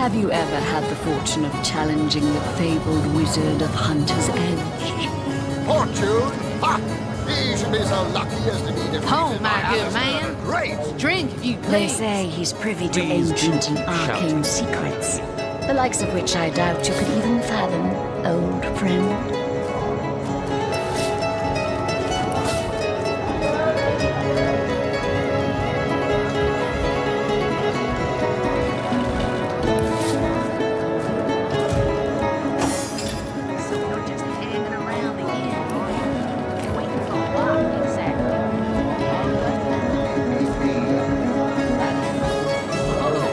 Have you ever had the fortune of challenging the fabled wizard of Hunter's Edge? Fortune? Ha! He should be so lucky as to be defeated. Oh, my by good Alistair man. the Great. Drink if you They please. say he's privy to Please, ancient and arcane secrets, the likes of which I doubt you could even fathom, old friend. So you're just hanging around again, are you? Waiting for what, exactly? Oh,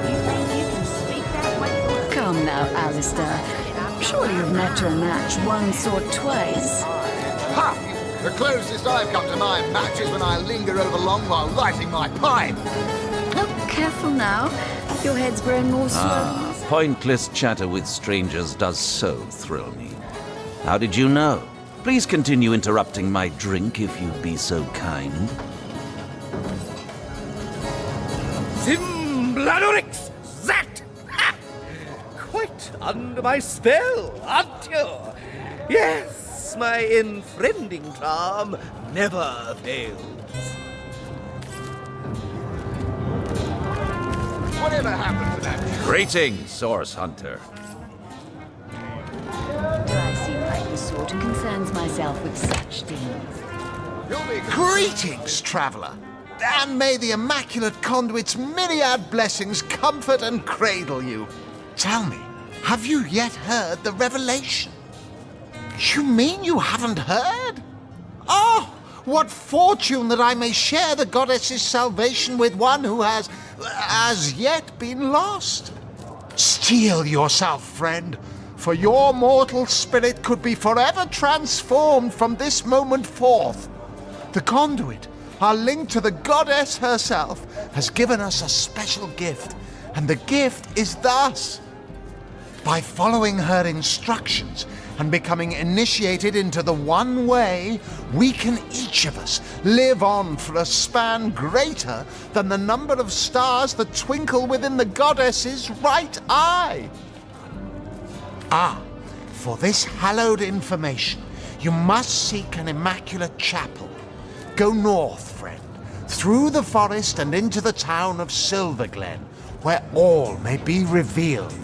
you think you can speak that way? Come now, Alistair. Surely you've met your match once or twice. Ha! The closest I've come to my match is when I linger over long while lighting my pipe. Oh, careful now. Your head's grown more swollen. Pointless chatter with strangers does so thrill me. How did you know? Please continue interrupting my drink if you'd be so kind. Zimbladorix! That! Ha! Quite under my spell, aren't you? Yes, my infriending charm never fails. Whatever happened to that? Greetings, Source Hunter. I seem like the sort who concerns myself with such things. You'll be Greetings, traveller, and may the Immaculate Conduit's myriad blessings comfort and cradle you. Tell me, have you yet heard the revelation? You mean you haven't heard? Oh, what fortune that I may share the goddess's salvation with one who has, as yet, been lost. Steel yourself, friend, for your mortal spirit could be forever transformed from this moment forth. The conduit, our link to the goddess herself, has given us a special gift, and the gift is thus. By following her instructions and becoming initiated into the one way, we can each of us live on for a span greater than the number of stars that twinkle within the goddess's right eye. Ah, for this hallowed information, you must seek an immaculate chapel. Go north, friend, through the forest and into the town of Silverglen, where all may be revealed.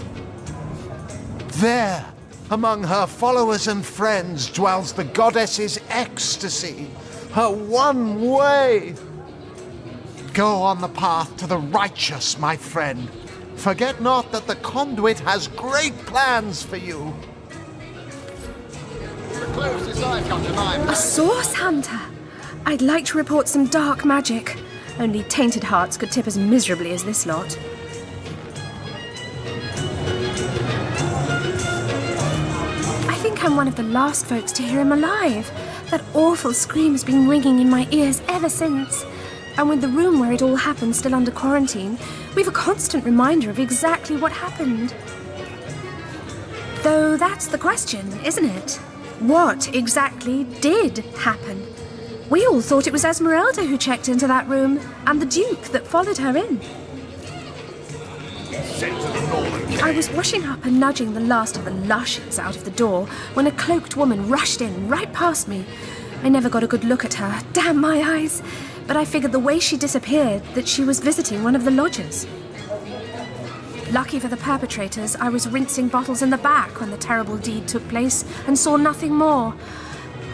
There, among her followers and friends, dwells the goddess's ecstasy, her one way. Go on the path to the righteous, my friend. Forget not that the conduit has great plans for you. the closest I've come to my A match. source hunter? I'd like to report some dark magic. Only tainted hearts could tip as miserably as this lot. I think I'm one of the last folks to hear him alive. That awful scream has been ringing in my ears ever since. And with the room where it all happened still under quarantine, we've a constant reminder of exactly what happened. Though that's the question, isn't it? What exactly did happen? We all thought it was Esmeralda who checked into that room, and the Duke that followed her in. I was washing up and nudging the last of the lushes out of the door when a cloaked woman rushed in right past me. I never got a good look at her, damn my eyes, but I figured the way she disappeared that she was visiting one of the lodgers. Lucky for the perpetrators, I was rinsing bottles in the back when the terrible deed took place and saw nothing more.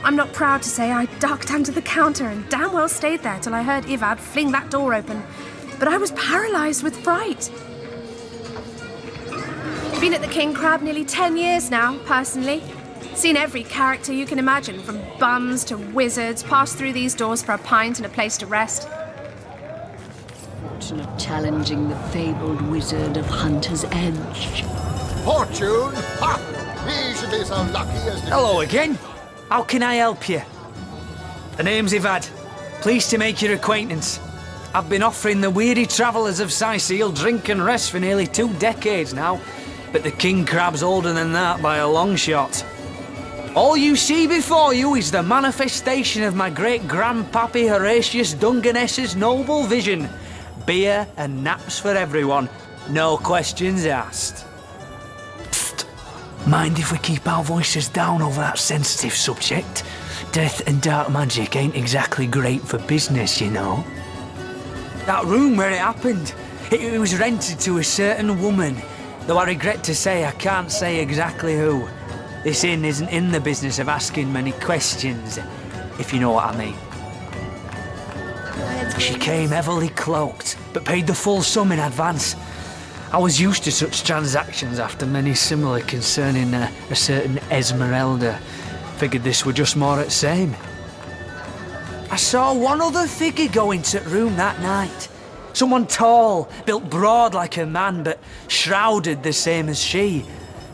I'm not proud to say I ducked under the counter and damn well stayed there till I heard Ivad fling that door open, but I was paralysed with fright. Been at the King Crab nearly 10 years now, personally. Seen every character you can imagine, from bums to wizards, pass through these doors for a pint and a place to rest. Fortune of challenging the fabled wizard of Hunter's Edge. Fortune? Ha! He should be so lucky as to... Hello again. How can I help you? The name's Ivad. Pleased to make your acquaintance. I've been offering the weary travellers of Saisil drink and rest for nearly 2 decades now, but the King Crab's older than that by a long shot. All you see before you is the manifestation of my great-grandpappy Horatius Dungeness's noble vision. Beer and naps for everyone, No questions asked. Psst. Mind if we keep our voices down over that sensitive subject? Death and dark magic ain't exactly great for business, you know. That room where it happened, it was rented to a certain woman, though I regret to say I can't say exactly who. This inn isn't in the business of asking many questions, if you know what I mean. She came heavily cloaked, but paid the full sum in advance. I was used to such transactions after many similar concerning a certain Esmeralda. Figured this were just more at same. I saw one other figure go into the room that night. Someone tall, built broad like a man, but shrouded the same as she.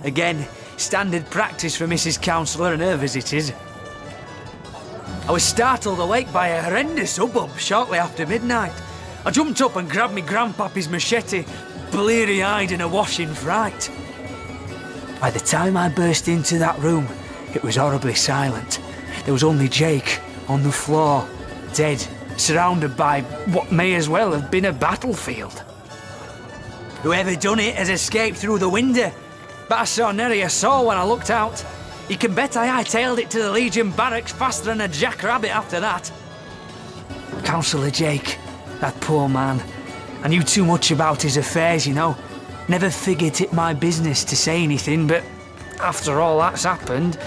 Again, standard practice for Mrs. Counsellor and her visitors. I was startled awake by a horrendous hubbub shortly after midnight. I jumped up and grabbed me grandpappy's machete, bleary-eyed and awash in fright. By the time I burst into that room, it was horribly silent. There was only Jake on the floor, dead, surrounded by what may as well have been a battlefield. Whoever done it has escaped through the window, but I saw nary a soul when I looked out. You can bet I hightailed it to the Legion barracks faster than a jackrabbit after that. Councillor Jake, that poor man. I knew too much about his affairs, you know. Never figured it my business to say anything, but after all that's happened,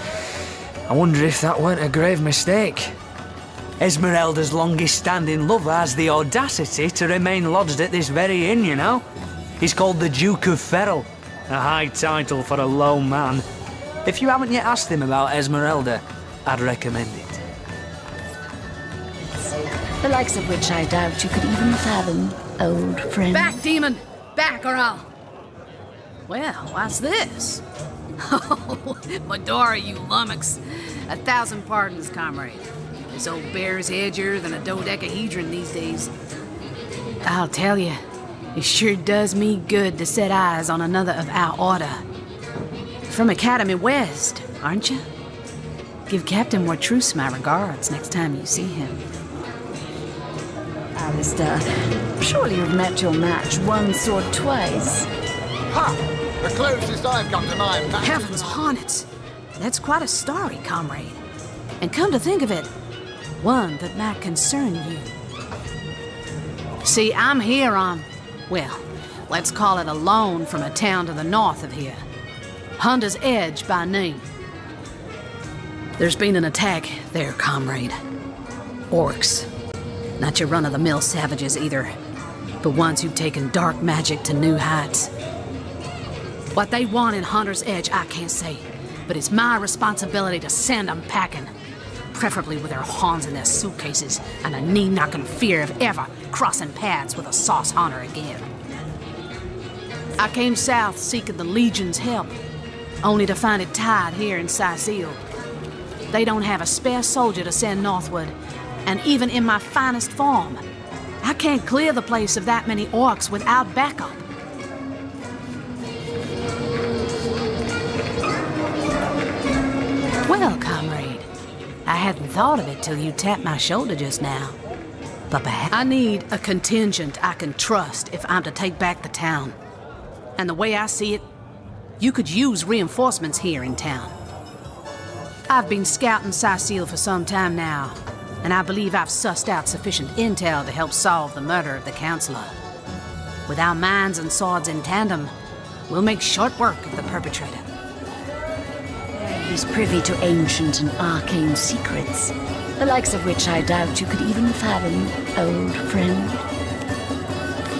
I wonder if that weren't a grave mistake. Esmeralda's longest-standing lover has the audacity to remain lodged at this very inn, you know. He's called the Duke of Ferrol, a high title for a low man. If you haven't yet asked him about Esmeralda, I'd recommend it. The likes of which I doubt you could even fathom, old friend. Back, demon! Back, or I'll... Well, what's this? Oh, Medora, you lummox. 1,000 pardons, comrade. This old bear's edgier than a dodecahedron these days. I'll tell you, it sure does me good to set eyes on another of our order. From Academy West, aren't you? Give Captain Wartruce my regards next time you see him. Alistair, surely you've met your match once or twice. Ha! The closest I've come to my match. Heavens hornets! That's quite a story, comrade. And come to think of it, one that might concern you. See, I'm here on, well, let's call it a loan from a town to the north of here. Hunter's Edge by name. There's been an attack there, comrade. Orcs. Not your run-of-the-mill savages either, but ones who've taken dark magic to new heights. What they want in Hunter's Edge, I can't say, but it's my responsibility to send them packing. Preferably with their horns in their suitcases and a knee-knocking fear of ever crossing paths with a sauce hunter again. I came south seeking the Legion's help, only to find it tied here in Saisile. They don't have a spare soldier to send northward, and even in my finest form, I can't clear the place of that many orcs without backup. Well, comrade, I hadn't thought of it till you tapped my shoulder just now. But perhaps I need a contingent I can trust if I'm to take back the town. And the way I see it, you could use reinforcements here in town. I've been scouting Saisile for some time now, and I believe I've sussed out sufficient intel to help solve the murder of the Counselor. With our minds and swords in tandem, we'll make short work of the perpetrator. He's privy to ancient and arcane secrets, the likes of which I doubt you could even fathom, old friend.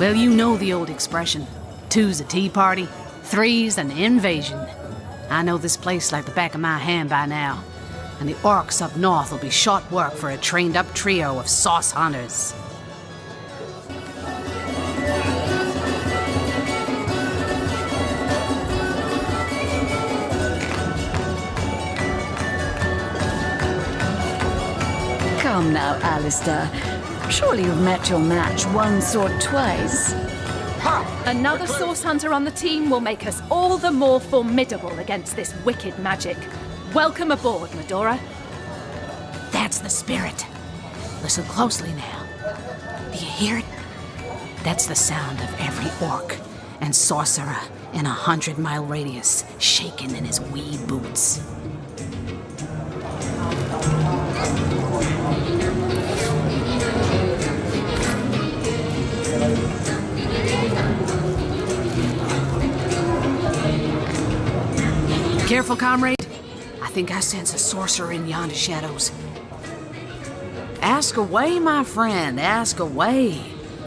Well, you know the old expression. 2's a tea party, 3's an invasion. I know this place like the back of my hand by now, and the orcs up north will be short work for a trained-up trio of sauce hunters. Come now, Alistair. Surely you've met your match once or twice. Another source hunter on the team will make us all the more formidable against this wicked magic. Welcome aboard, Medora. That's the spirit. Listen closely now. Do you hear it? That's the sound of every orc and sorcerer in a 100-mile radius, shaking in his wee boots. Careful, comrade. I think I sense a sorcerer in yonder shadows. Ask away, my friend, ask away.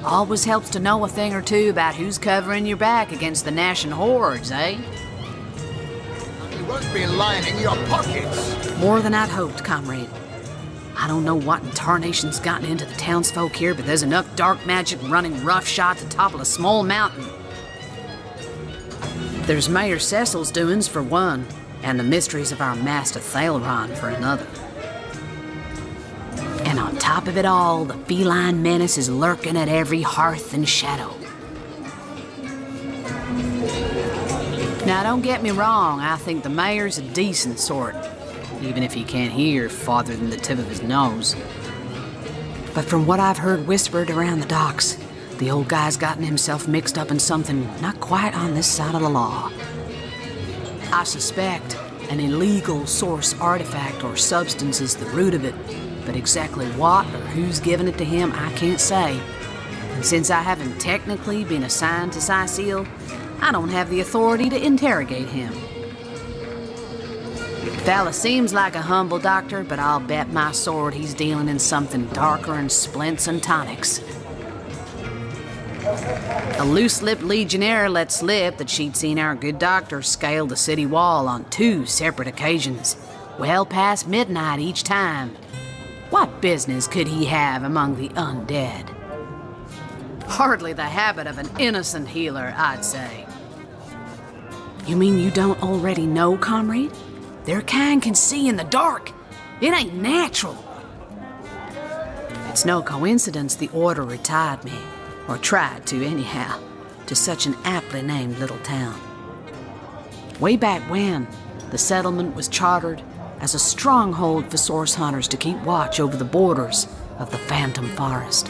Always helps to know a thing or two about who's covering your back against the gnashing hordes, eh? You won't be lining your pockets. More than I'd hoped, comrade. I don't know what in tarnation's gotten into the townsfolk here, but there's enough dark magic running roughshod to topple a small mountain. There's Mayor Cecil's doings for one, and the mysteries of our master Thaleron for another. And on top of it all, the feline menace is lurking at every hearth and shadow. Now, don't get me wrong, I think the mayor's a decent sort, even if he can't hear farther than the tip of his nose. But from what I've heard whispered around the docks, the old guy's gotten himself mixed up in something not quite on this side of the law. I suspect an illegal source artifact or substance is the root of it, but exactly what or who's given it to him, I can't say. And since I haven't technically been assigned to Saisil, I don't have the authority to interrogate him. Fella seems like a humble doctor, but I'll bet my sword he's dealing in something darker than splints and tonics. A loose-lipped legionnaire let slip that she'd seen our good doctor scale the city wall on 2 separate occasions, well past midnight each time. What business could he have among the undead? Hardly the habit of an innocent healer, I'd say. You mean you don't already know, comrade? Their kind can see in the dark. It ain't natural. It's no coincidence the Order retired me, or tried to anyhow, to such an aptly named little town. Way back when, the settlement was chartered as a stronghold for source hunters to keep watch over the borders of the Phantom Forest.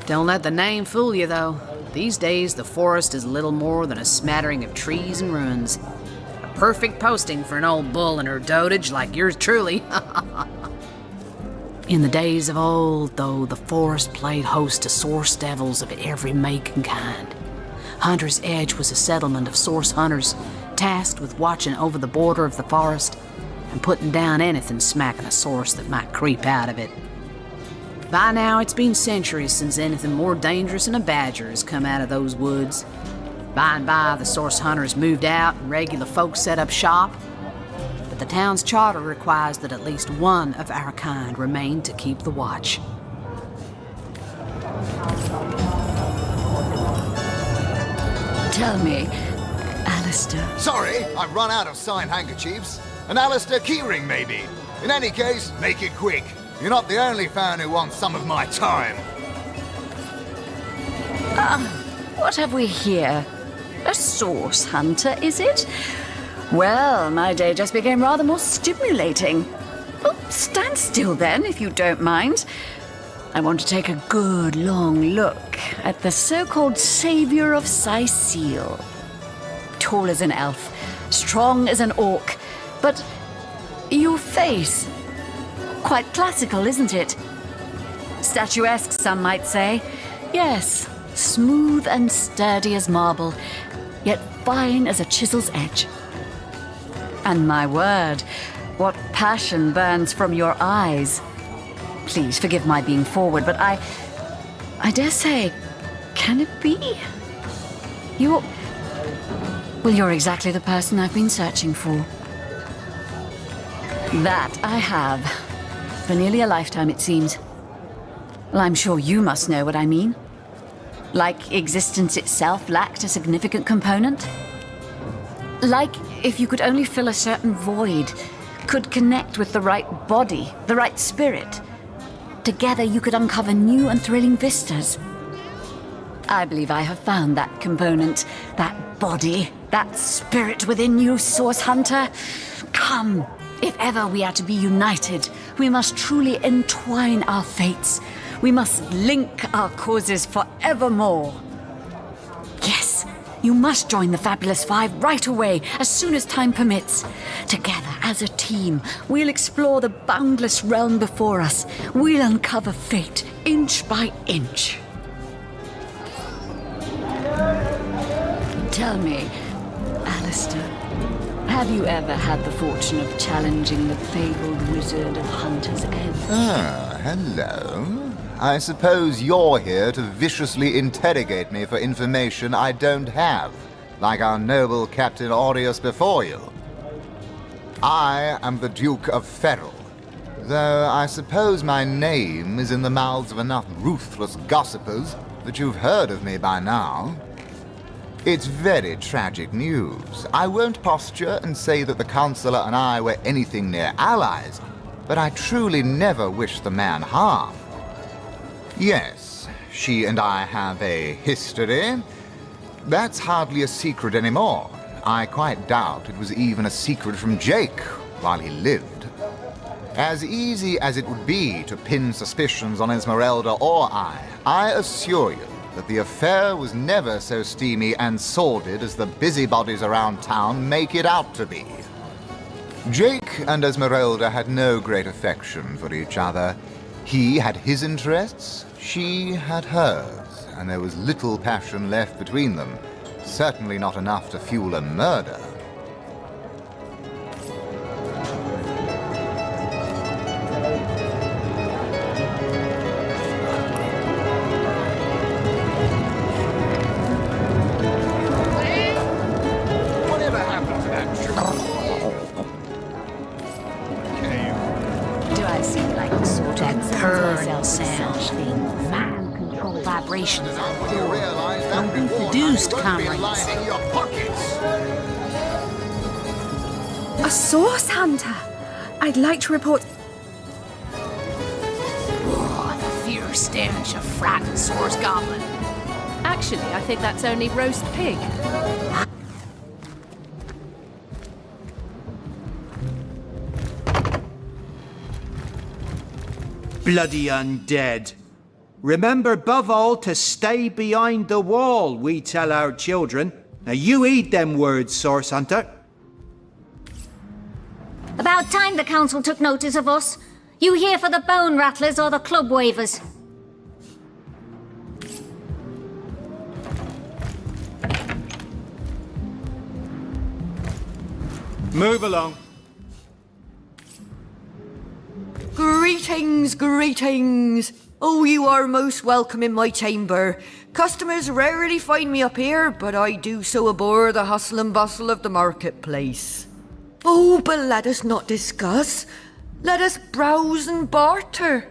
Don't let the name fool you, though. These days, the forest is little more than a smattering of trees and ruins. A perfect posting for an old bull and her dotage like yours truly. In the days of old, though, the forest played host to source devils of every make and kind. Hunter's Edge was a settlement of source hunters tasked with watching over the border of the forest and putting down anything smacking a source that might creep out of it. By now, it's been centuries since anything more dangerous than a badger has come out of those woods. By and by, the source hunters moved out and regular folks set up shop. But the town's charter requires that at least one of our kind remain to keep the watch. Tell me, Alistair. Sorry, I've run out of signed handkerchiefs. An Alistair keyring, maybe. In any case, make it quick. You're not the only fan who wants some of my time. What have we here? A source hunter, is it? Well, my day just became rather more stimulating. Oh, stand still then, if you don't mind. I want to take a good long look at the so-called savior of Saisil. Tall as an elf, strong as an orc, but your face, quite classical, isn't it? Statuesque, some might say. Yes, smooth and sturdy as marble, yet fine as a chisel's edge. And my word, what passion burns from your eyes. Please forgive my being forward, but I dare say, can it be? You're exactly the person I've been searching for. That I have. For nearly a lifetime, it seems. Well, I'm sure you must know what I mean. Like existence itself lacked a significant component. Like if you could only fill a certain void, could connect with the right body, the right spirit. Together you could uncover new and thrilling vistas. I believe I have found that component, that body, that spirit within you, Source Hunter. Come, if ever we are to be united, we must truly entwine our fates. We must link our causes forevermore. Yes, You must join the Fabulous Five right away, as soon as time permits. Together, as a team, we'll explore the boundless realm before us. We'll uncover fate, inch by inch. Tell me, Alistair, have you ever had the fortune of challenging the fabled wizard of Hunter's Edge? Ah, hello. I suppose you're here to viciously interrogate me for information I don't have, like our noble Captain Aureus before you. I am the Duke of Ferrol, though I suppose my name is in the mouths of enough ruthless gossipers that you've heard of me by now. It's very tragic news. I won't posture and say that the Chancellor and I were anything near allies, but I truly never wish the man harm. Yes, she and I have a history. That's hardly a secret anymore. I quite doubt it was even a secret from Jake while he lived. As easy as it would be to pin suspicions on Esmeralda or I assure you that the affair was never so steamy and sordid as the busybodies around town make it out to be. Jake and Esmeralda had no great affection for each other. He had his interests, she had hers, and there was little passion left between them. Certainly not enough to fuel a murder. Whatever happened to that sugar? Do I seem like the sort That of purring sound, mind-controlled vibrations on the Do you floor. realize that Don't be reward seduced, money won't be comrades. lining your pockets? A source hunter! I'd like to report. Oh, the fierce stench of frightened source goblin. Actually, I think that's only roast pig. Bloody undead. Remember above all to stay behind the wall, we tell our children. Now you heed them words, Source Hunter. About time the council took notice of us. You here for the bone rattlers or the club wavers? Move along. Greetings, greetings. Oh, you are most welcome in my chamber. Customers rarely find me up here, but I do so abhor the hustle and bustle of the marketplace. Oh, but let us not discuss. Let us browse and barter.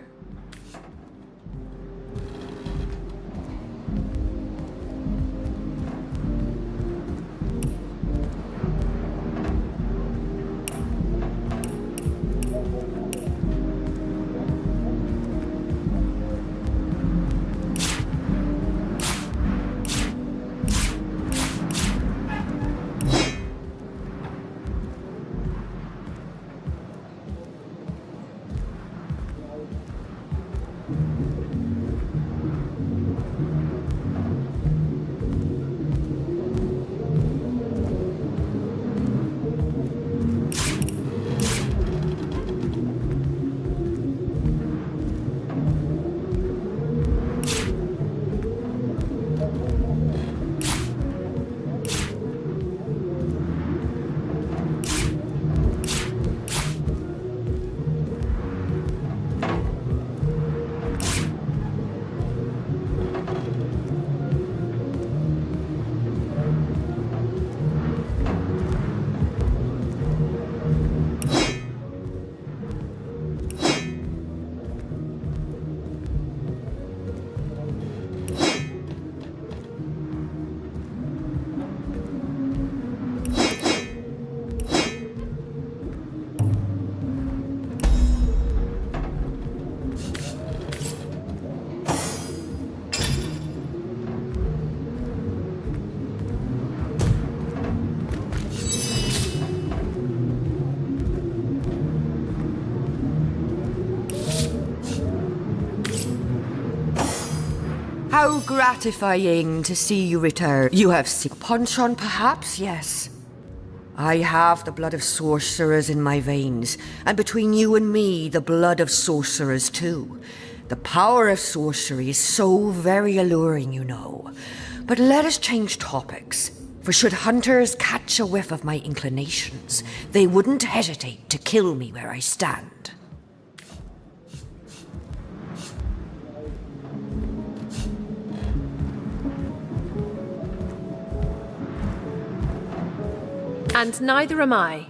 How gratifying to see you return. You have sick puncheon, perhaps? Yes. I have the blood of sorcerers in my veins, and between you and me, the blood of sorcerers too. The power of sorcery is so very alluring, you know. But let us change topics, for should hunters catch a whiff of my inclinations, they wouldn't hesitate to kill me where I stand. And neither am I.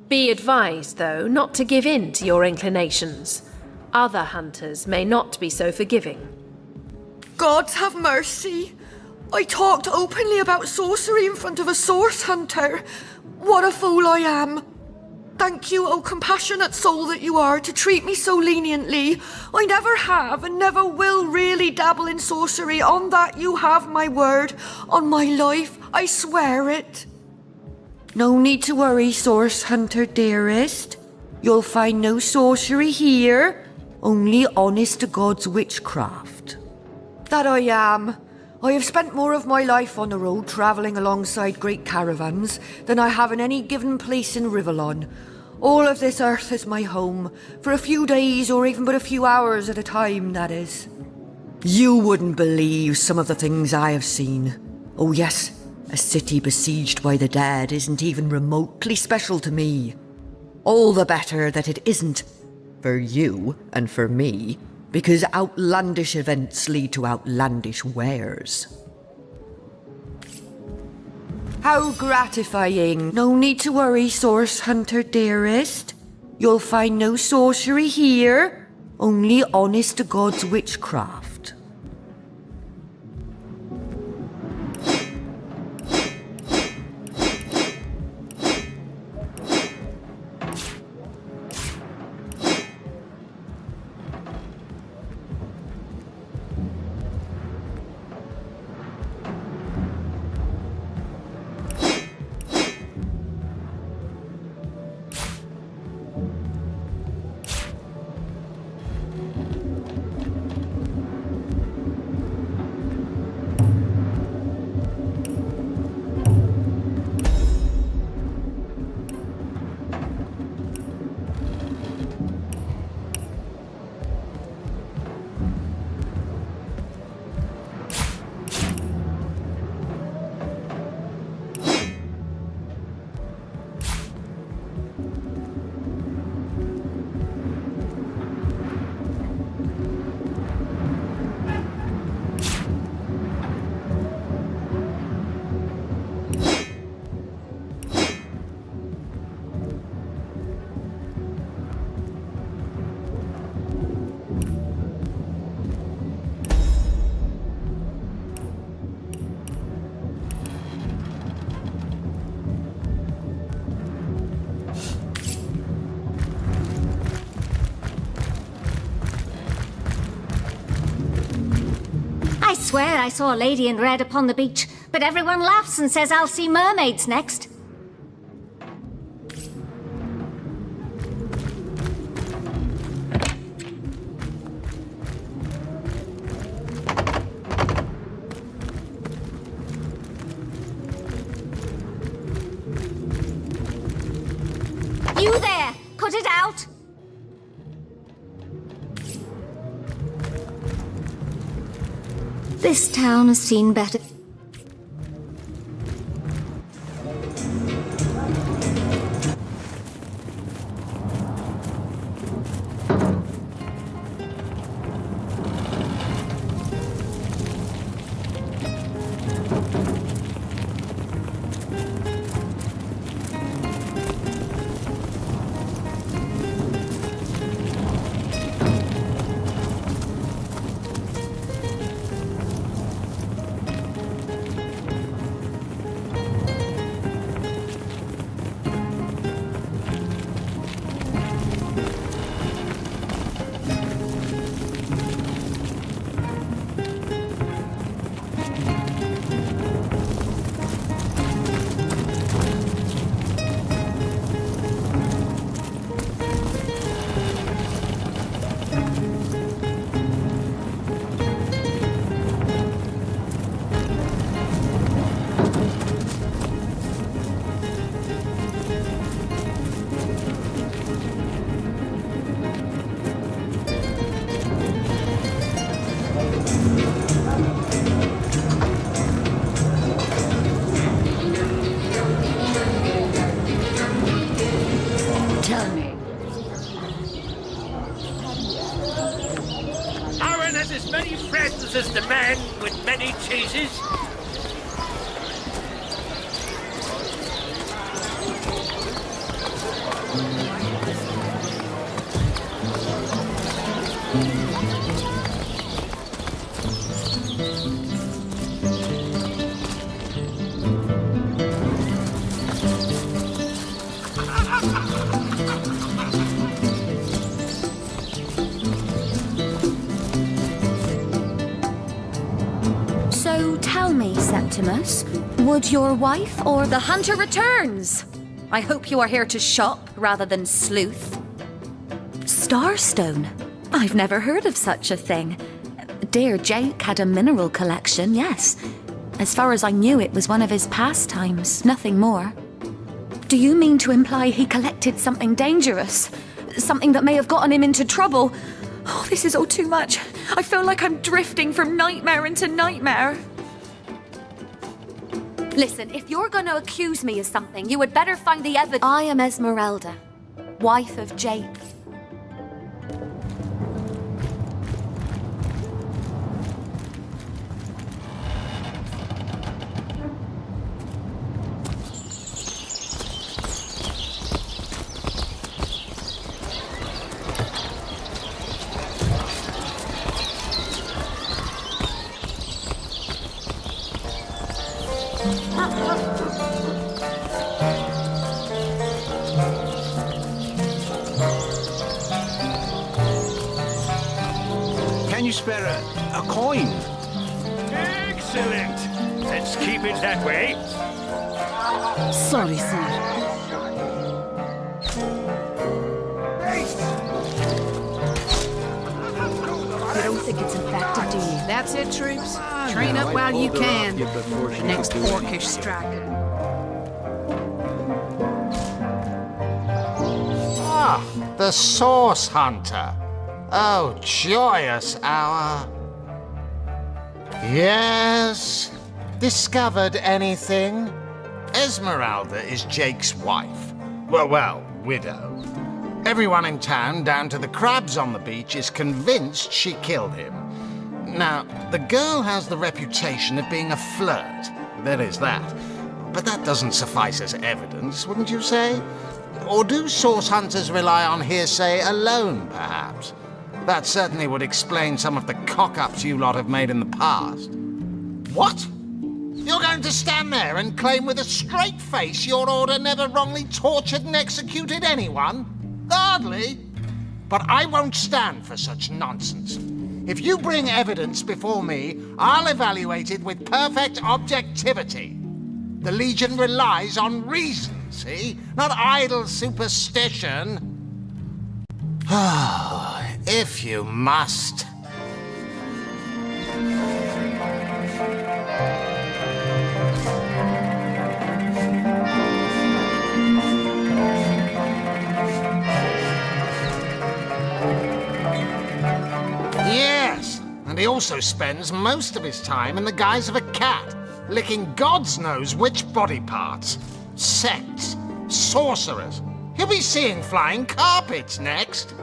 Be advised, though, not to give in to your inclinations. Other hunters may not be so forgiving. Gods have mercy. I talked openly about sorcery in front of a source hunter. What a fool I am. Thank you, O compassionate soul that you are, to treat me so leniently. I never have and never will really dabble in sorcery. On that you have my word. On my life, I swear it. No need to worry, source hunter dearest. You'll find no sorcery here, only honest to God's witchcraft. That I am. I have spent more of my life on the road travelling alongside great caravans than I have in any given place in Rivellon. All of this earth is my home, for a few days or even but a few hours at a time, that is. You wouldn't believe some of the things I have seen. Oh yes, a city besieged by the dead isn't even remotely special to me. All the better that it isn't, for you and for me, because outlandish events lead to outlandish wares. How gratifying. No need to worry, source hunter dearest. You'll find no sorcery here, only honest to God's witchcraft. I swear I saw a lady in red upon the beach, but everyone laughs and says I'll see mermaids next. You there! Cut it out! This town has seen better. has as many friends as the man with many cheeses. So tell me, Septimus, would your wife or the hunter returns? I hope you are here to shop rather than sleuth. Starstone? I've never heard of such a thing. Dear Jake had a mineral collection, yes. As far as I knew, it was one of his pastimes, nothing more. Do you mean to imply he collected something dangerous? Something that may have gotten him into trouble? Oh, this is all too much. I feel like I'm drifting from nightmare into nightmare. Listen, if you're going to accuse me of something, you had better find the evidence. I am Esmeralda, wife of Jake. Can you spare a coin? Excellent. Let's keep it that way. Sorry, sir. You don't think it's infected, do you? That's it, troops. Train up while you can. The next orcish striker. Ah, the Source Hunter. Oh, joyous hour. Yes. Discovered anything? Esmeralda is Jake's wife. Well, widow. Everyone in town, down to the crabs on the beach, is convinced she killed him. Now, the girl has the reputation of being a flirt. There is that. But that doesn't suffice as evidence, wouldn't you say? Or do source hunters rely on hearsay alone, perhaps? That certainly would explain some of the cock-ups you lot have made in the past. What? You're going to stand there and claim with a straight face your order never wrongly tortured and executed anyone? Hardly. But I won't stand for such nonsense. If you bring evidence before me, I'll evaluate it with perfect objectivity. The Legion relies on reason, see? Not idle superstition. If you must. Yes, and he also spends most of his time in the guise of a cat, licking God's knows which body parts. Sects, sorcerers. He'll be seeing flying carpets next.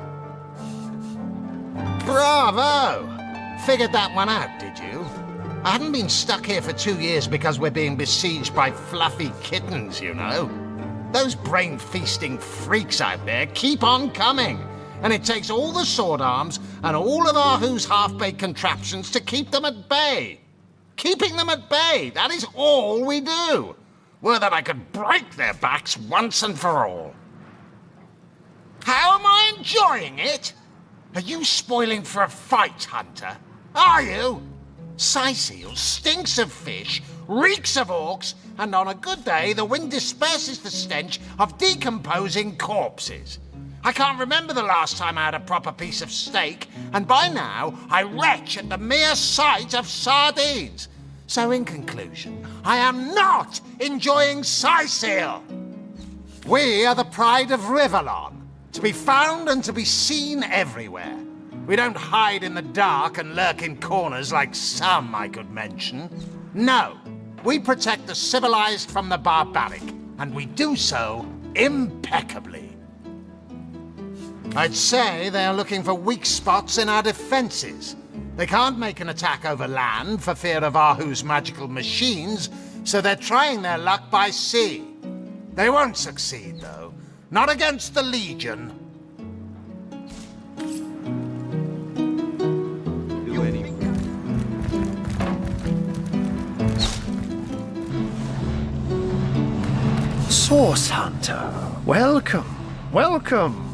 Bravo! Figured that one out, did you? I haven't been stuck here for 2 years because we're being besieged by fluffy kittens, you know. Those brain-feasting freaks out there keep on coming, and it takes all the sword arms and all of our who's half-baked contraptions to keep them at bay. Keeping them at bay, that is all we do. Were that I could break their backs once and for all. How am I enjoying it? Are you spoiling for a fight, Hunter? Are you? Saisil stinks of fish, reeks of orcs, and on a good day the wind disperses the stench of decomposing corpses. I can't remember the last time I had a proper piece of steak, and by now I retch at the mere sight of sardines. So in conclusion, I am not enjoying Saisil. We are the pride of Rivellon, to be found and to be seen everywhere. We don't hide in the dark and lurk in corners like some I could mention. No, we protect the civilized from the barbaric, and we do so impeccably. I'd say they are looking for weak spots in our defenses. They can't make an attack over land for fear of Ahu's magical machines, so they're trying their luck by sea. They won't succeed, though. Not against the Legion. Source Hunter, welcome, welcome.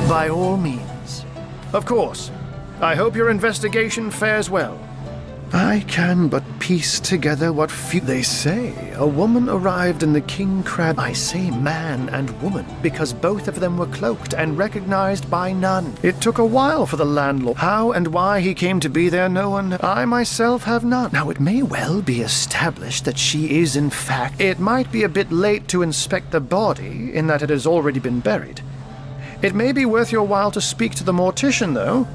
By all means. Of course. I hope your investigation fares well. I can but piece together what few... They say a woman arrived in the King Crab... I say man and woman, because both of them were cloaked and recognized by none. It took a while for the landlord. How and why he came to be there, no one... I myself have none. Now, it may well be established that she is in fact... It might be a bit late to inspect the body, in that it has already been buried. It may be worth your while to speak to the mortician, though.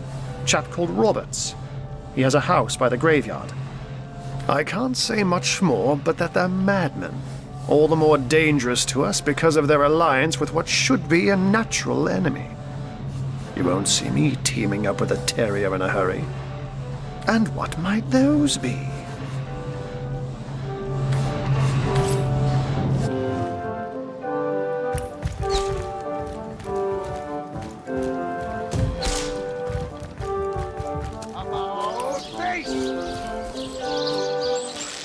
Chap called Roberts. He has a house by the graveyard. I can't say much more, but that they're madmen. All the more dangerous to us because of their alliance with what should be a natural enemy. You won't see me teaming up with a terrier in a hurry. And what might those be?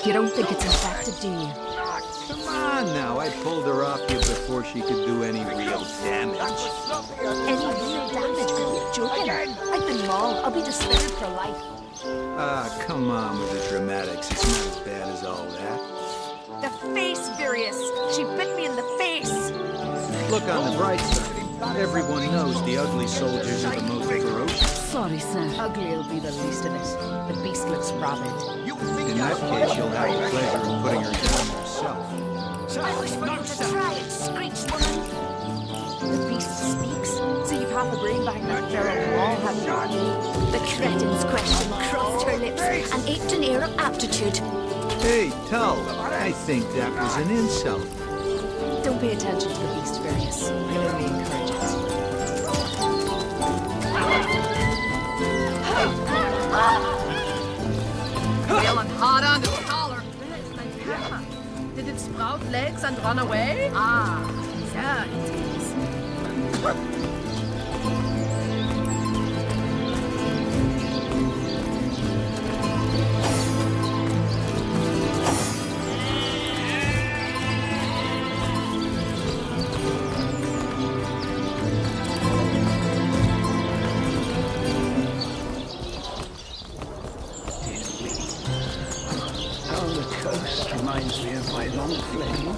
You don't think it's infected, do you? Come on now, I pulled her off you before she could do any real damage. Any real damage? You're joking. I've been long. I'll be disfigured for life. Ah, come on with the dramatics. It's not as bad as all that. The face, Virius. She bit me in the face. Look on the bright side. Everyone knows the ugly soldiers are the most ferocious. Sorry, sir. Ugly will be the least of it. The beast looks rabid. In that case, you'll have the pleasure of putting her down yourself. I wish for you to try it, screech woman. The beast speaks, so you've half a brain behind that feral wall, have you? The cretin's question crossed her lips and aped an air of aptitude. Hey, Tull, I think that was an insult. Don't pay attention to the beast, Virius. He'll only encourage it. Feeling hot under the collar. Where is my camera? Did it sprout legs and run away? Ah, yeah, it is. Reminds me of my long flame.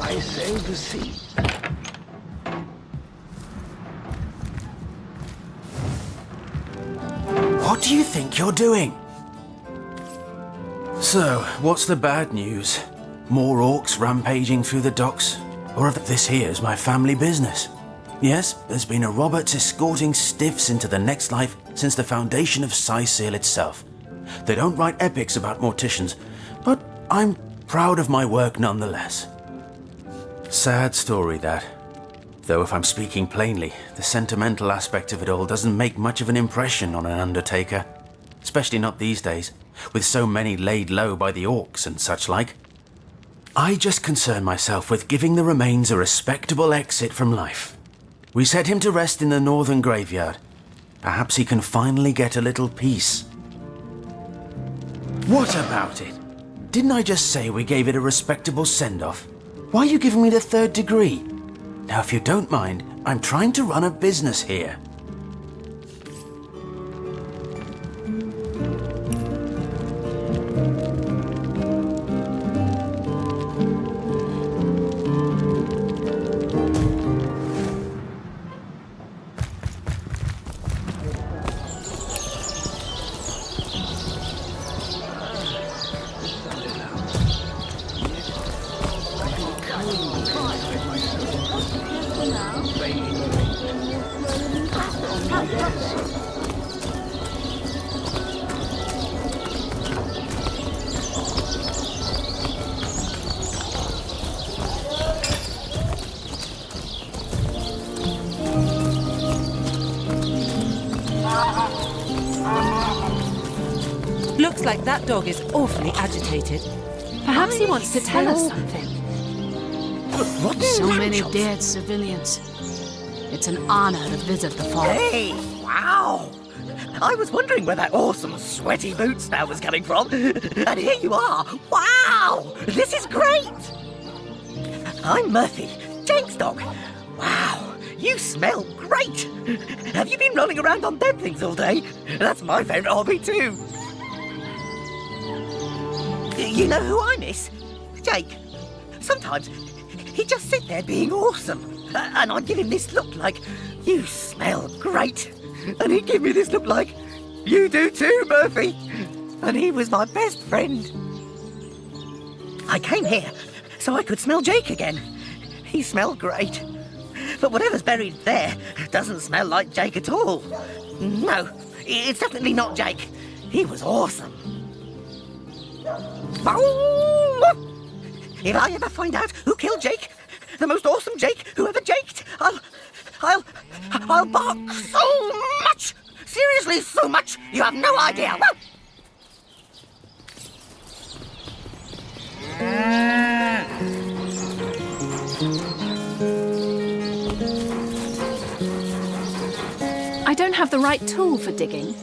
I sail the sea. What do you think you're doing? So, what's the bad news? More orcs rampaging through the docks? Or if this here's my family business? Yes, there's been a Roberts escorting stiffs into the next life since the foundation of Saisil itself. They don't write epics about morticians, but I'm proud of my work nonetheless. Sad story, that. Though if I'm speaking plainly, the sentimental aspect of it all doesn't make much of an impression on an undertaker. Especially not these days, with so many laid low by the orcs and such like. I just concern myself with giving the remains a respectable exit from life. We set him to rest in the northern graveyard. Perhaps he can finally get a little peace. What about it? Didn't I just say we gave it a respectable send-off? Why are you giving me the third degree? Now, if you don't mind, I'm trying to run a business here. Looks like that dog is awfully agitated. Perhaps he wants to tell us something. So many chops. dead civilians. It's an honor to visit the farm. Hey, wow! I was wondering where that awesome sweaty boot smell was coming from. And here you are. Wow! This is great! I'm Murphy, Jake's dog. Wow, you smell great! Have you been rolling around on dead things all day? That's my favourite hobby too. You know who I miss? Jake. Sometimes he'd just sit there being awesome. And I'd give him this look like, you smell great. And he'd give me this look like, you do too, Murphy. And he was my best friend. I came here so I could smell Jake again. He smelled great. But whatever's buried there doesn't smell like Jake at all. No, it's definitely not Jake. He was awesome. If I ever find out who killed Jake, the most awesome Jake who ever jaked, I'll bark so much! Seriously, so much, you have no idea. I don't have the right tool for digging.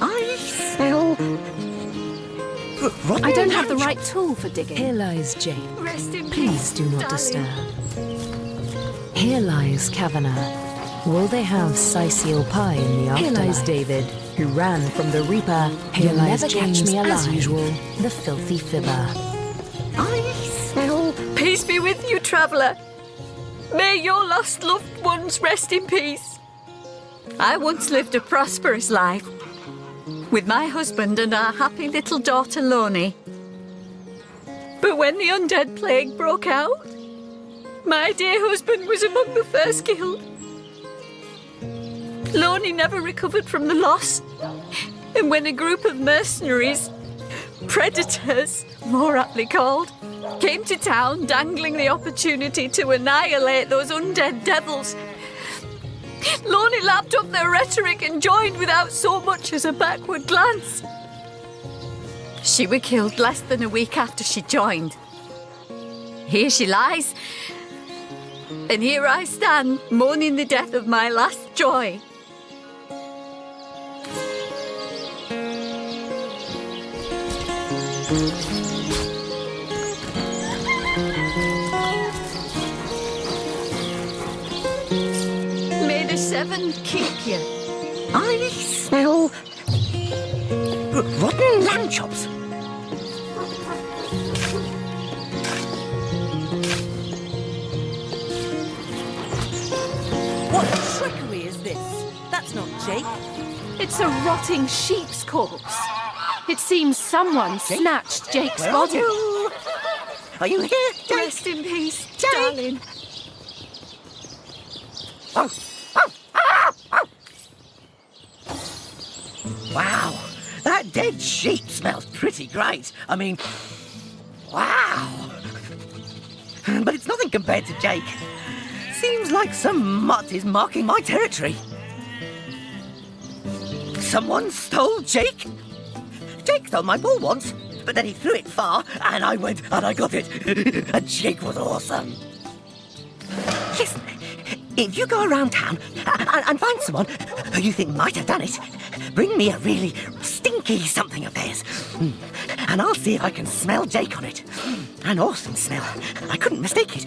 I smell... I don't have the right tool for digging. Here lies Jake. Rest in Please peace, do not darling. disturb. Here lies Kavanagh. Will they have Saisil pie in the afterlife? Here lies David, who ran from the Reaper. Here You'll lies never James, catch me alive. as usual, the filthy fibber. I smell... Peace be with you, traveller. May your lost loved ones rest in peace. I once lived a prosperous life with my husband and our happy little daughter Loni. But when the undead plague broke out, my dear husband was among the first killed. Loni never recovered from the loss. And when a group of mercenaries, predators, more aptly called, came to town dangling the opportunity to annihilate those undead devils, Loni lapped up their rhetoric and joined without so much as a backward glance. She was killed less than a week after she joined. Here she lies, and here I stand, mourning the death of my last joy. May the seven keep you. I smell... rotten lamb chops. What trickery is this? That's not Jake. It's a rotting sheep's corpse. It seems someone snatched Jake's Where are body. you? Are you here, Jake? Rest in peace, Jake? darling. Oh, oh, ah, oh. Wow, that dead sheep smells pretty great. I mean, wow. But it's nothing compared to Jake. Seems like some mutt is marking my territory. Someone stole Jake? Jake stole my ball once, but then he threw it far, and I went and I got it. And Jake was awesome. Listen, if you go around town and find someone who you think might have done it, bring me a really stinky something of theirs. And I'll see if I can smell Jake on it. An awesome smell. I couldn't mistake it.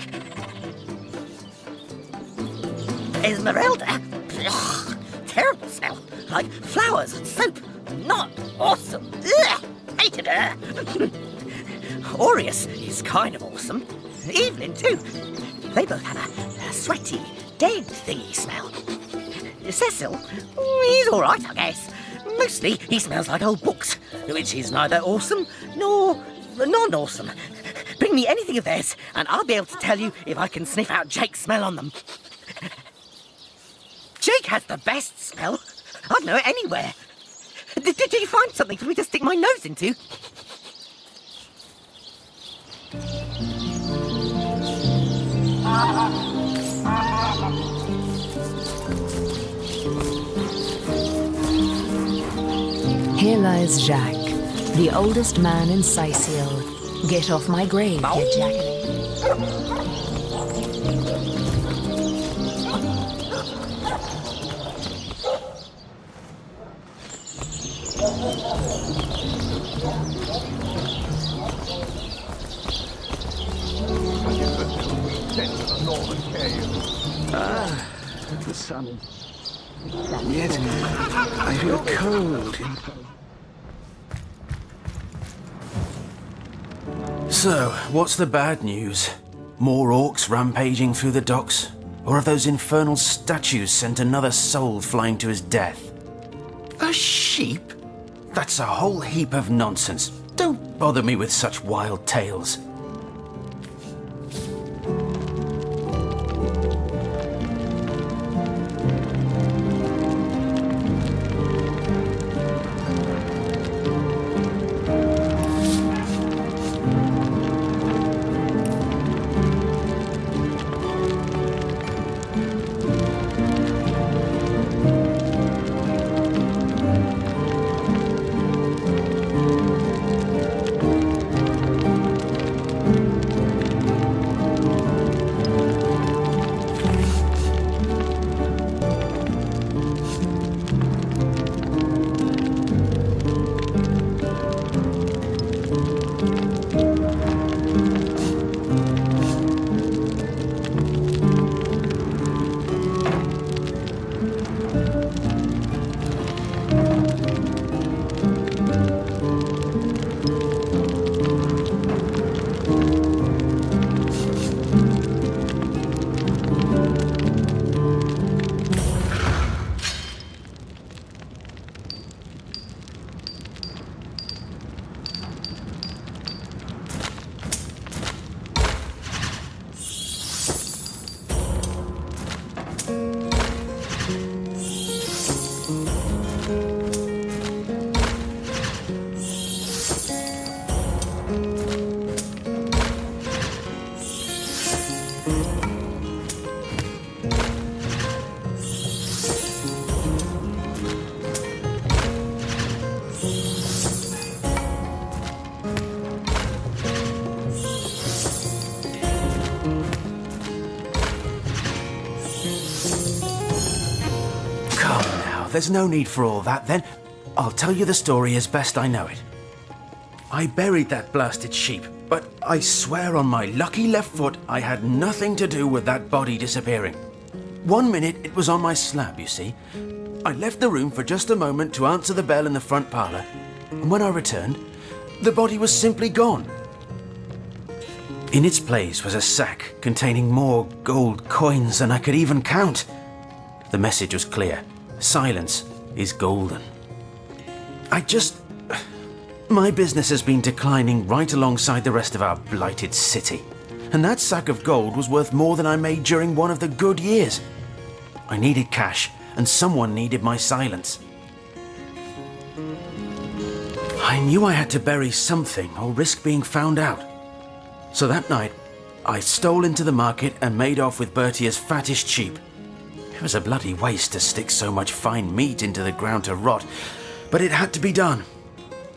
Esmeralda? Ugh, terrible smell. Like flowers and soap. Not awesome. Ugh, hated her. Aureus is kind of awesome. Evelyn, too. They both have a sweaty, dead thingy smell. Cecil, he's all right, I guess. Mostly he smells like old books, which is neither awesome nor non-awesome. Bring me anything of theirs, and I'll be able to tell you if I can sniff out Jake's smell on them. Jake has the best smell. I'd know it anywhere. Did you find something for me to stick my nose into? Here here lies Jacques, the oldest man in Saisil. Get off my grave, you jackanapes. Ah, the sun. Yet I feel cold. So, what's the bad news? More orcs rampaging through the docks? Or have those infernal statues sent another soul flying to his death? A sheep? That's a whole heap of nonsense. Don't bother me with such wild tales. There's no need for all that, then. I'll tell you the story as best I know it. I buried that blasted sheep, but I swear on my lucky left foot I had nothing to do with that body disappearing. 1 minute it was on my slab, you see. I left the room for just a moment to answer the bell in the front parlour, and when I returned, the body was simply gone. In its place was a sack containing more gold coins than I could even count. The message was clear. Silence is golden. My business has been declining right alongside the rest of our blighted city. And that sack of gold was worth more than I made during one of the good years. I needed cash, and someone needed my silence. I knew I had to bury something or risk being found out. So that night, I stole into the market and made off with Bertia's fattest sheep. It was a bloody waste to stick so much fine meat into the ground to rot, but it had to be done.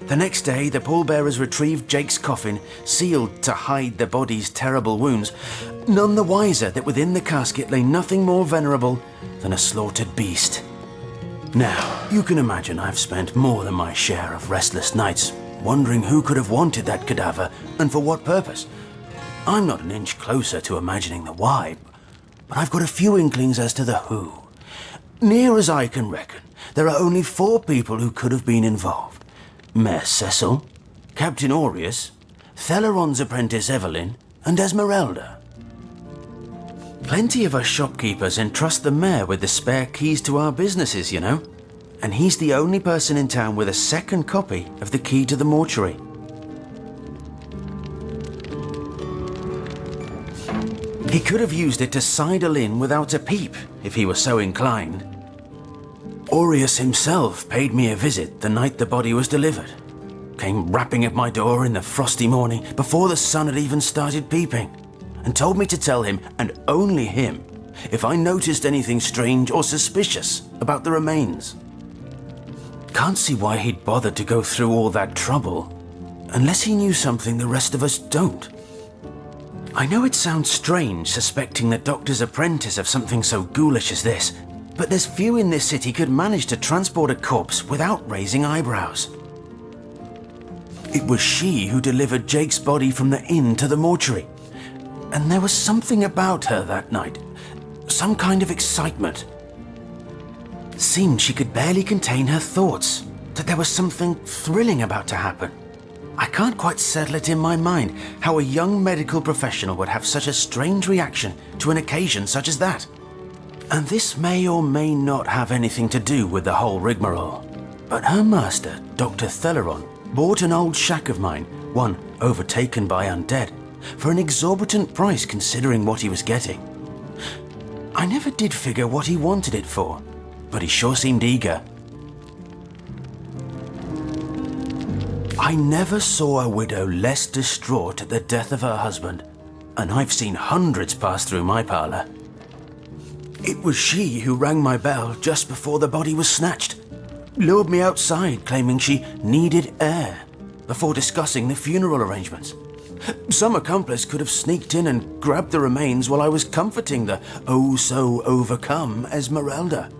The next day, the pallbearers retrieved Jake's coffin, sealed to hide the body's terrible wounds, none the wiser that within the casket lay nothing more venerable than a slaughtered beast. Now, you can imagine I've spent more than my share of restless nights wondering who could have wanted that cadaver and for what purpose. I'm not an inch closer to imagining the why, but I've got a few inklings as to the who. Near as I can reckon, there are only 4 people who could have been involved. Mayor Cecil, Captain Aureus, Theleron's apprentice Evelyn, and Esmeralda. Plenty of us shopkeepers entrust the mayor with the spare keys to our businesses, you know. And he's the only person in town with a second copy of the key to the mortuary. He could have used it to sidle in without a peep, if he were so inclined. Aureus himself paid me a visit the night the body was delivered. Came rapping at my door in the frosty morning before the sun had even started peeping, and told me to tell him, and only him, if I noticed anything strange or suspicious about the remains. can't see why he'd bothered to go through all that trouble, unless he knew something the rest of us don't. I know it sounds strange suspecting the doctor's apprentice of something so ghoulish as this, but there's few in this city could manage to transport a corpse without raising eyebrows. It was she who delivered Jake's body from the inn to the mortuary, and there was something about her that night, some kind of excitement. Seemed she could barely contain her thoughts, that there was something thrilling about to happen. I can't quite settle it in my mind how a young medical professional would have such a strange reaction to an occasion such as that. And this may or may not have anything to do with the whole rigmarole. But her master, Dr. Theleron, bought an old shack of mine, one overtaken by undead, for an exorbitant price considering what he was getting. I never did figure what he wanted it for, but he sure seemed eager. I never saw a widow less distraught at the death of her husband, and I've seen hundreds pass through my parlour. It was she who rang my bell just before the body was snatched, lured me outside claiming she needed air, before discussing the funeral arrangements. Some accomplice could have sneaked in and grabbed the remains while I was comforting the oh-so-overcome Esmeralda.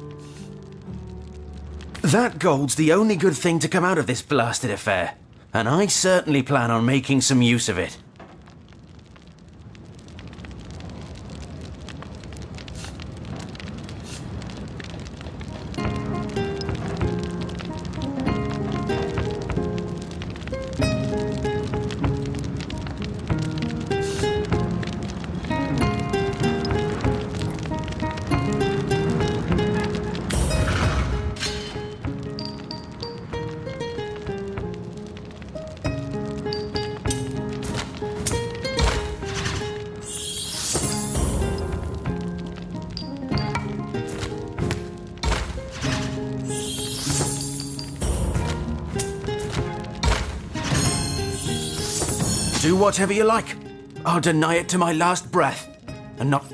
That gold's the only good thing to come out of this blasted affair, and I certainly plan on making some use of it. Do whatever you like. I'll deny it to my last breath. And not...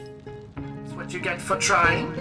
That's what you get for trying.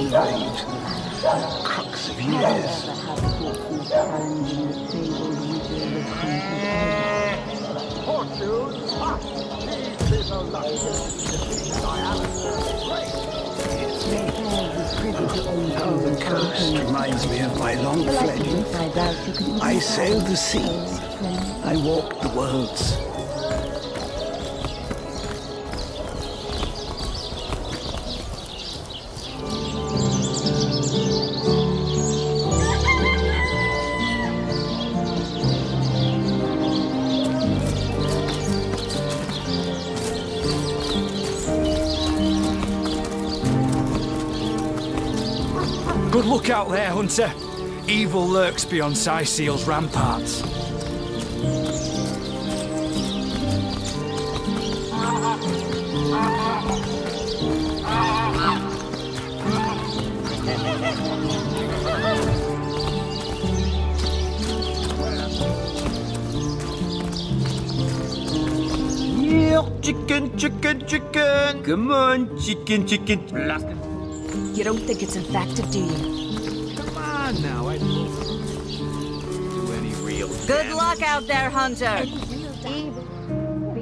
age. Crux of years. Now the coast reminds me of my long fledgings. I sailed the sea. I walked the worlds. Good look out there, Hunter. Evil lurks beyond Saisiel's ramparts. Yeah, chicken, chicken, chicken. Come on, chicken, chicken. You don't think it's infected, do you? Come on now, I don't do any real. Good luck out there, Hunter.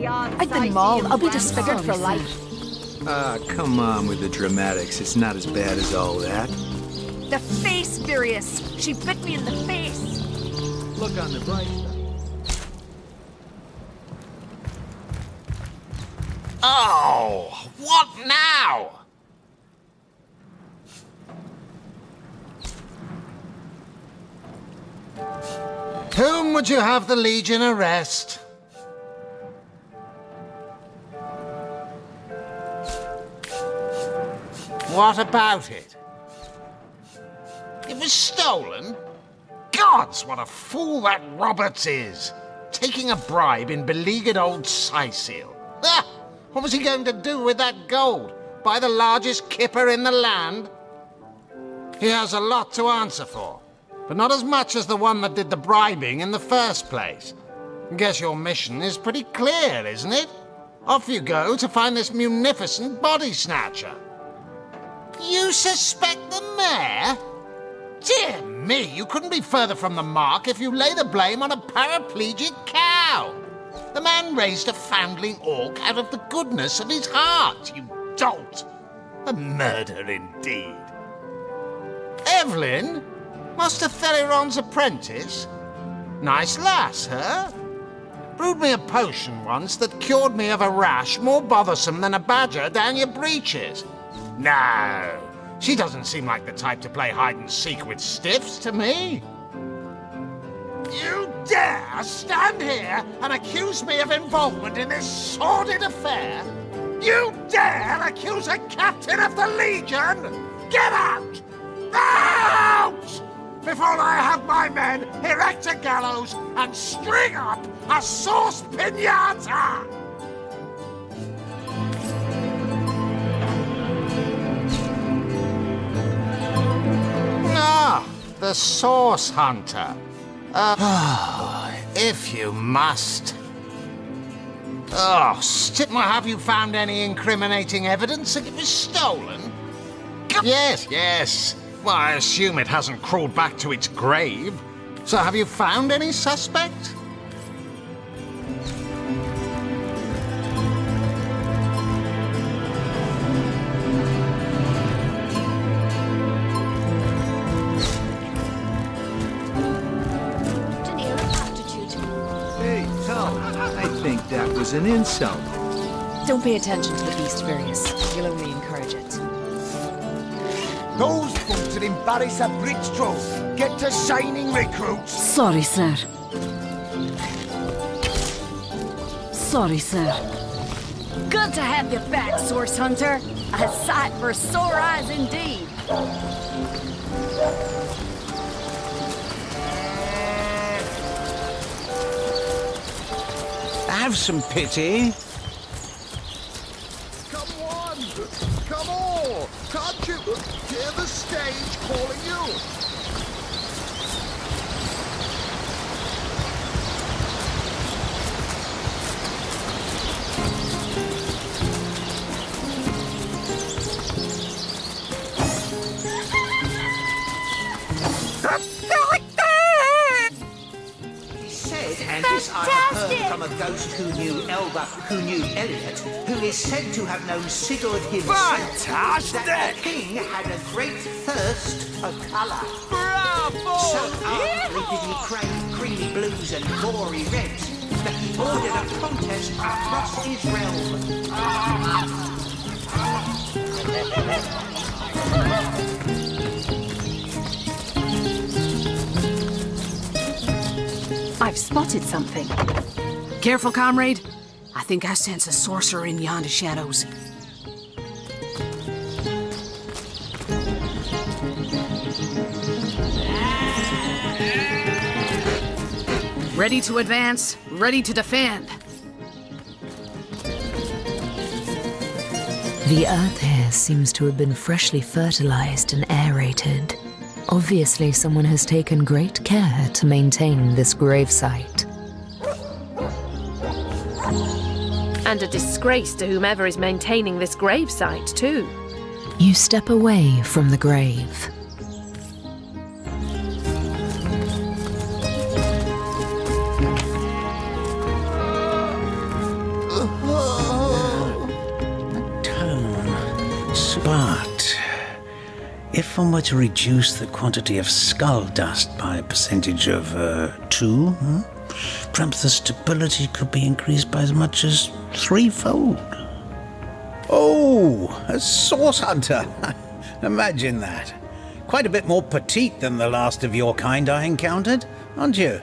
I've been mauled. I'll be disfigured for life. Ah, come on with the dramatics. It's not as bad as all that. The face, Furious. She bit me in the face. Look on the bright side. Oh, what now? Whom would you have the Legion arrest? What about it? It was stolen? Gods, what a fool that Roberts is! Taking a bribe in beleaguered old Saisiel. Ah! What was he going to do with that gold? Buy the largest kipper in the land? He has a lot to answer for, but not as much as the one that did the bribing in the first place. Guess your mission is pretty clear, isn't it? Off you go to find this munificent body snatcher. You suspect the mayor? Dear me, you couldn't be further from the mark if you lay the blame on a paraplegic cow. The man raised a foundling orc out of the goodness of his heart, you dolt. A murder indeed. Evelyn? Master Theliron's apprentice? Nice lass, huh? Brewed me a potion once that cured me of a rash more bothersome than a badger down your breeches. No, she doesn't seem like the type to play hide-and-seek with stiffs to me. You dare stand here and accuse me of involvement in this sordid affair? You dare accuse a captain of the Legion? Get out! Out! Before I have my men erect a gallows and string up a sauce pinata! Ah, the Source Hunter. If you must. Oh, Stipmer, have you found any incriminating evidence that it was stolen? Yes, yes. Well, I assume it hasn't crawled back to its grave. So have you found any suspect? Hey, Tom, I think that was an insult. Don't pay attention to the beast, Furious. You'll only encourage it. Those folks that embarrass a bridge troll get to shining recruits. Sorry, sir. Sorry, sir. Good to have you back, Source Hunter. A sight for sore eyes indeed. Have some pity. Come on! Come on! Can't you hear the stage calling you? Melba who knew Elliot, who is said to have known Sigurd himself. Fantastic! That the king had a great thirst for colour. Bravo! So ardently did he crave creamy blues and gory reds that he ordered a contest across his realm. I've spotted something. Careful, comrade. I think I sense a sorcerer in yonder shadows. Ready to advance, ready to defend. The earth here seems to have been freshly fertilized and aerated. Obviously, someone has taken great care to maintain this gravesite. And a disgrace to whomever is maintaining this gravesite, too. You step away from the grave. But if one were to reduce the quantity of skull dust by a percentage of 2, perhaps the stability could be increased by as much as 3-fold. Oh, a source hunter. Imagine that. Quite a bit more petite than the last of your kind I encountered, aren't you?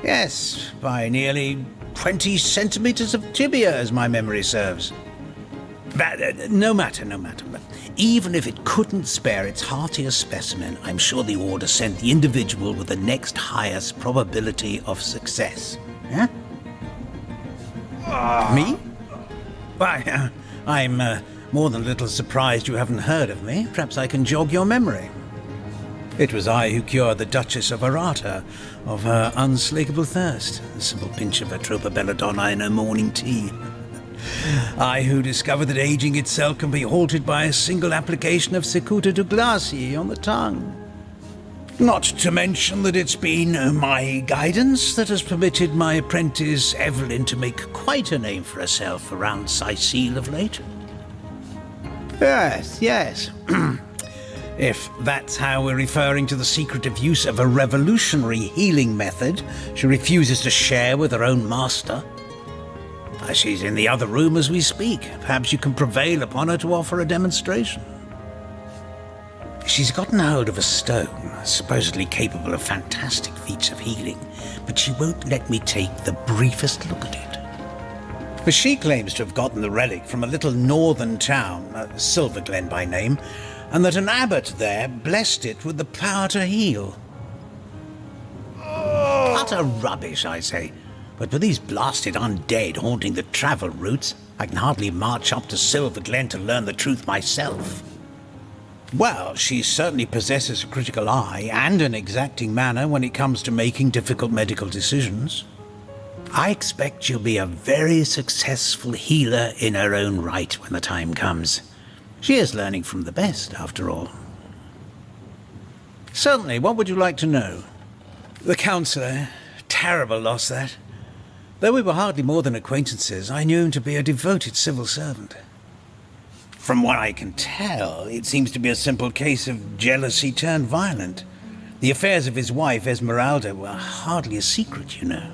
Yes, by nearly 20 centimeters of tibia, as my memory serves. But no matter. But even if it couldn't spare its heartiest specimen, I'm sure the Order sent the individual with the next highest probability of success. Huh? Me? Why, I'm more than a little surprised you haven't heard of me. Perhaps I can jog your memory. It was I who cured the Duchess of Arata of her unslakable thirst. A simple pinch of Atropa belladonna in her morning tea. I who discovered that aging itself can be halted by a single application of Cicuta Douglasii on the tongue. Not to mention that it's been my guidance that has permitted my apprentice Evelyn to make quite a name for herself around Saisile of late. Yes. If that's how we're referring to the secretive use of a revolutionary healing method she refuses to share with her own master. She's in the other room as we speak. Perhaps you can prevail upon her to offer a demonstration. She's gotten hold of a stone, supposedly capable of fantastic feats of healing, but she won't let me take the briefest look at it. But she claims to have gotten the relic from a little northern town, Silverglen by name, and that an abbot there blessed it with the power to heal. Utter rubbish, I say. But with these blasted undead haunting the travel routes, I can hardly march up to Silverglen to learn the truth myself. Well, she certainly possesses a critical eye and an exacting manner when it comes to making difficult medical decisions. I expect she'll be a very successful healer in her own right when the time comes. She is learning from the best, after all. Certainly, what would you like to know? The counsellor. Terrible loss, that. Though we were hardly more than acquaintances, I knew him to be a devoted civil servant. From what I can tell, it seems to be a simple case of jealousy turned violent. The affairs of his wife, Esmeralda, were hardly a secret, you know.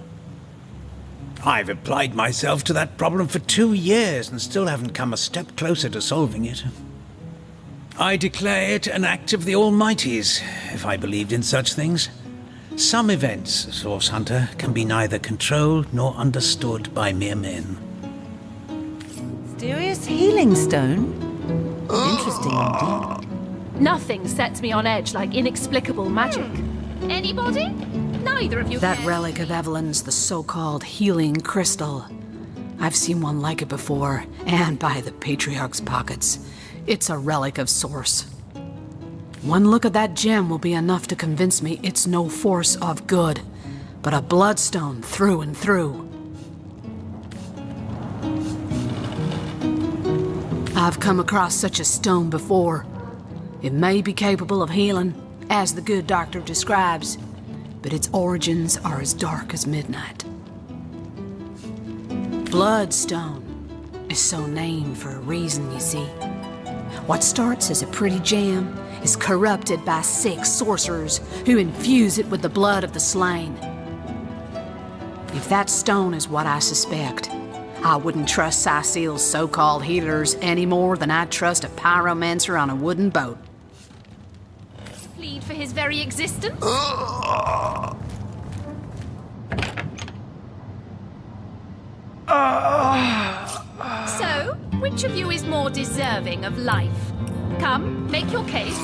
I've applied myself to that problem for 2 years and still haven't come a step closer to solving it. I declare it an act of the Almighty's, if I believed in such things. Some events, Source Hunter, can be neither controlled nor understood by mere men. Mysterious healing stone? Interesting indeed. Nothing sets me on edge like inexplicable magic. Anybody? Neither of you That can. relic of Evelyn's the so-called healing crystal. I've seen one like it before, and by the Patriarch's pockets. It's a relic of Source. One look at that gem will be enough to convince me it's no force of good, but a bloodstone through and through. I've come across such a stone before. It may be capable of healing, as the good doctor describes, but its origins are as dark as midnight. Bloodstone is so named for a reason, you see. What starts as a pretty gem is corrupted by sick sorcerers who infuse it with the blood of the slain. If that stone is what I suspect, I wouldn't trust Saisile's so-called healers any more than I'd trust a pyromancer on a wooden boat. Plead for his very existence? So, which of you is more deserving of life? Come, make your case.